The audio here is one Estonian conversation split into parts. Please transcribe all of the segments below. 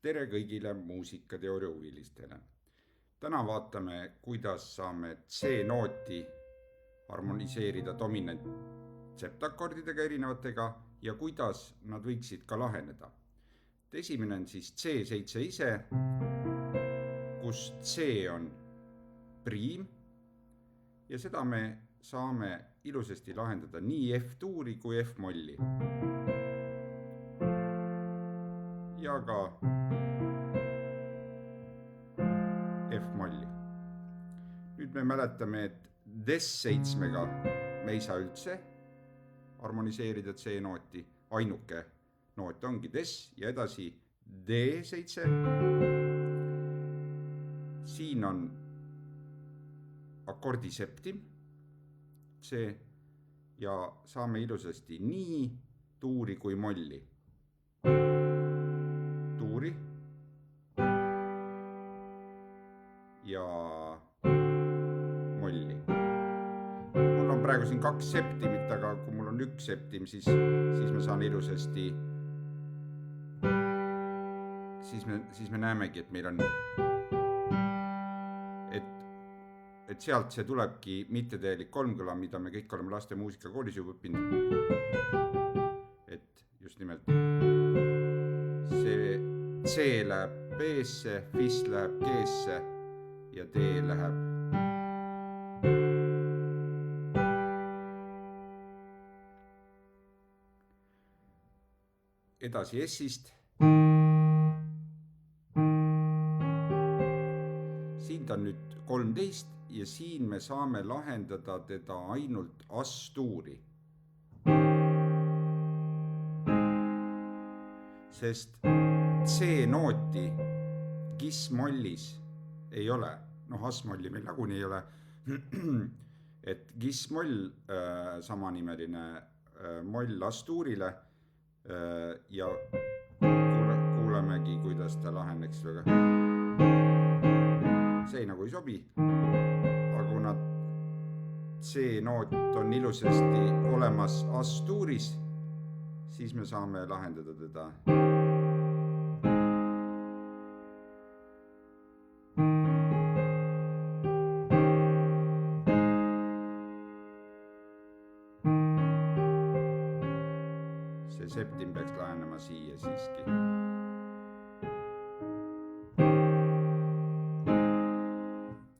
Tere kõigile muusikateooria huvilistele. Täna vaatame, kuidas saame C-nooti harmoniseerida dominant septakordidega erinevatega ja kuidas nad võiksid ka laheneda. Esimene on siis C7 ise, kus C on priim ja seda me saame ilusasti lahendada nii F-tuuri kui F-molli. Ja ka F-molli. Nüüd me mäletame, et Des7-ga me ei saa üldse harmoniseerida C-nooti. Ainuke noot ongi Des ja edasi D7. Siin on akordi septim C ja saame ilusasti nii tuuri kui molli. Tuuri ja molli. Mul on praegu siin 2 septimit, aga kui mul on 1 septim, siis ma saan ilusasti, siis me näemegi, et meil on, et sealt see tulebki mittetäielik kolmkõla, mida me kõik oleme laste muusikakoolis juba õppinud. Et just nimelt see C läheb B-sse, Fis läheb G-sse ja D läheb edasi S-ist. Siin ta on nüüd 13 ja siin me saame lahendada teda ainult As-tuuri. Sest C-nooti Gis-mollis ei ole. As-molli meil nagunii ei ole. Et Gis-moll, samanimeline moll As-tuurile ja kuulemegi, kuidas ta laheneks. See nagu ei sobi, aga kuna C-noot on ilusasti olemas As-tuuris, siis me saame lahendada teda. See septim peaks lahenema siia siiski.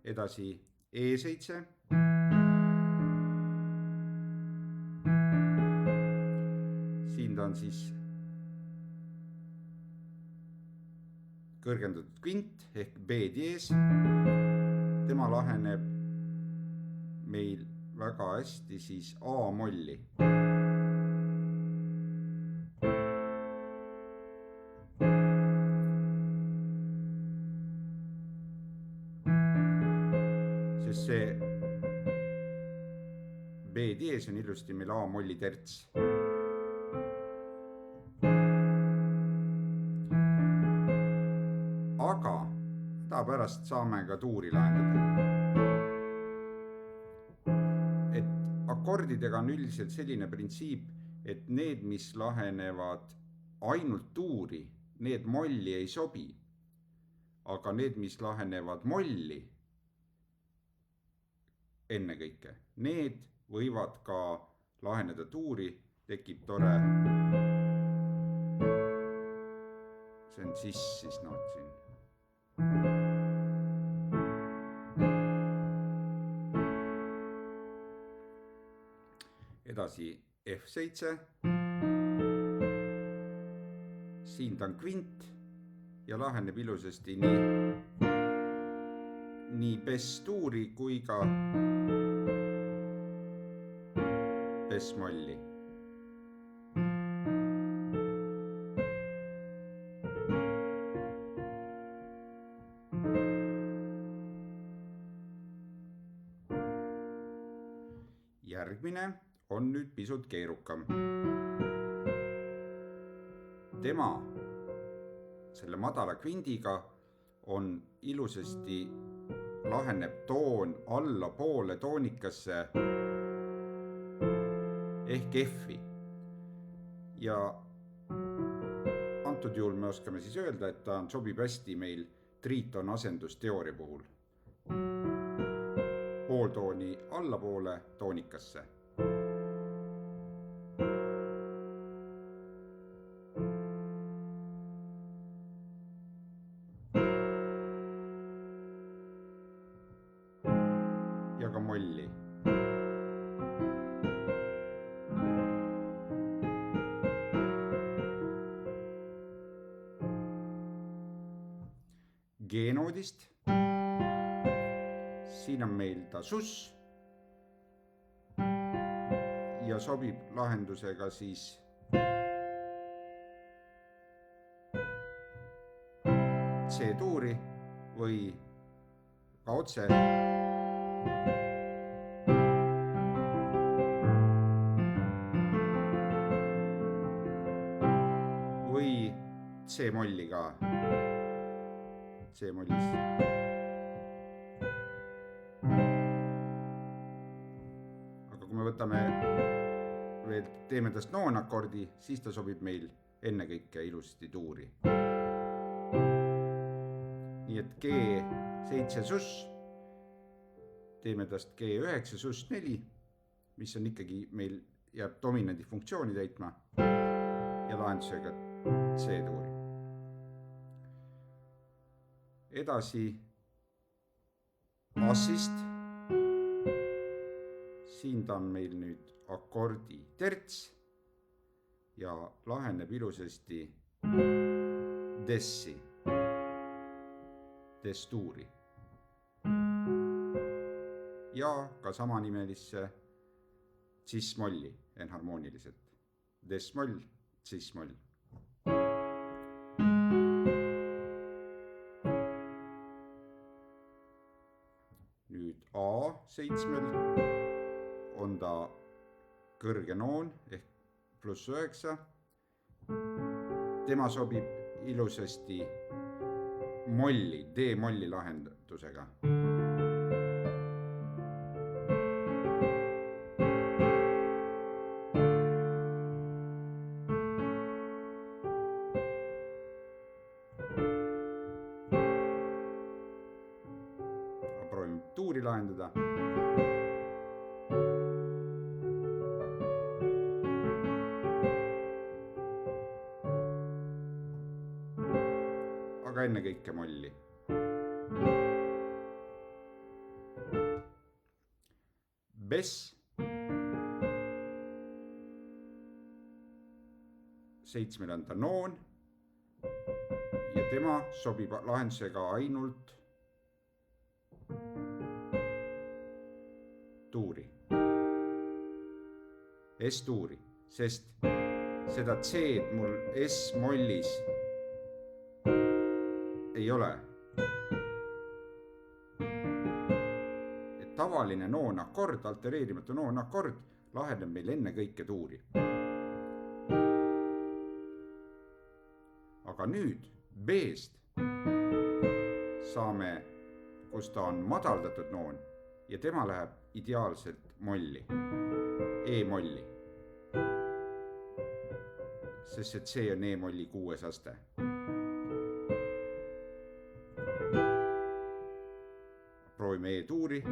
Edasi E7. Siin ta on siis kõrgendatud kvint ehk B-dies. Tema laheneb meil väga hästi siis A-molli. Sest see B-dies on ilusti meil A-molli terts. Aga pärast saame ka tuuri lahendada. Et akordidega on üldiselt selline printsiip, et need, mis lahenevad ainult tuuri, need molli ei sobi. Aga need, mis lahenevad molli ennekõike, need võivad ka laheneda tuuri, tekib tore. See on siis noot siin. Edasi F7. Siin ta on kvint ja laheneb ilusasti nii Bes-tuuri kui ka Bes-molli. Järgmine on nüüd pisut keerukam. Tema selle madala kvindiga on ilusasti laheneb toon allapoole toonikasse ehk F-i. Ja antud juhul me oskame siis öelda, et ta sobib hästi meil triiton asendusteooria puhul. Pooltooni allapoole toonikasse. Ja ka molli. G-noodist. Siin on meil ta sus ja sobib lahendusega siis C-tuuri või ka otse või C-molli ka. C-mollis. Aga kui me võtame veel, teeme tast noonakordi, siis ta sobib meil ennekõike ilusasti tuuri. Nii et G7 sus, teeme tast G9 sus 4, mis on ikkagi meil jääb dominandi funktsiooni täitma ja lahendusega C-tuuri. Edasi assist. Siin ta on meil nüüd akordi terts ja laheneb ilusasti dessi, destuuri ja ka samanimelisse cis-molli enharmooniliselt. Des-moll, cis-moll. Nüüd A7 on ta kõrge noon ehk +9. Tema sobib ilusasti molli, D-molli lahendusega. Proovime tuuri lahendada. Aga ennekõike molli. Bess 7 on ta noon ja tema sobib lahendusega ainult tuuri, S-tuuri, sest seda C-d mul S-mollis ei ole. Et tavaline noonakord, altereerimatu noonakord laheneb meil ennekõike tuuri. Aga nüüd B-st saame, kus ta on madaldatud noon ja tema läheb ideaalselt molli, E-molli. Sest et see on E-molli 6. aste. Proovime E-tuuri.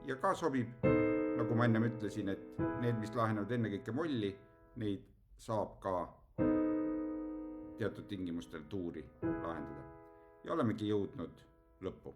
Ja ka sobib, nagu ma ennem ütlesin, et need, mis lahenevad ennekõike molli, neid saab ka teatud tingimustel tuuri lahendada. Ja olemegi jõudnud lõppu.